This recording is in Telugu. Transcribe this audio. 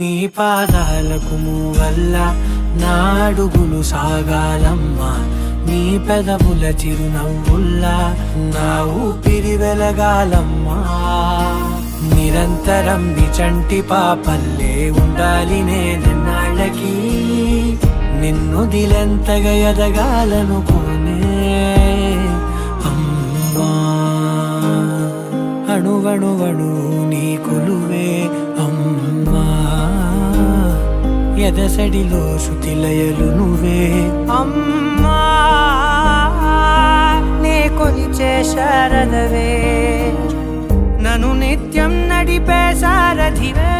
నీ పాదాలకు మూవల్ల నా అడుగులు సాగాలమ్మా, నీ పెదవుల చిరునవ్వుల్లా నా ఊపిరి వెలగాలమ్మా. నిరంతరం చంటి పాపల్లే ఉండాలి నేనెన్నాళ్ళకి, నిన్ను దిలెంతగా ఎదగాలనుకోనే అమ్మా. అణువణువణు నీ కొలువే అమ్మా, ఎదసడిలో శృతిలయలు నువ్వే అమ్మా. నే కొలిచే శారదవే, నన్ను నిత్యం నడిపే సారథివే.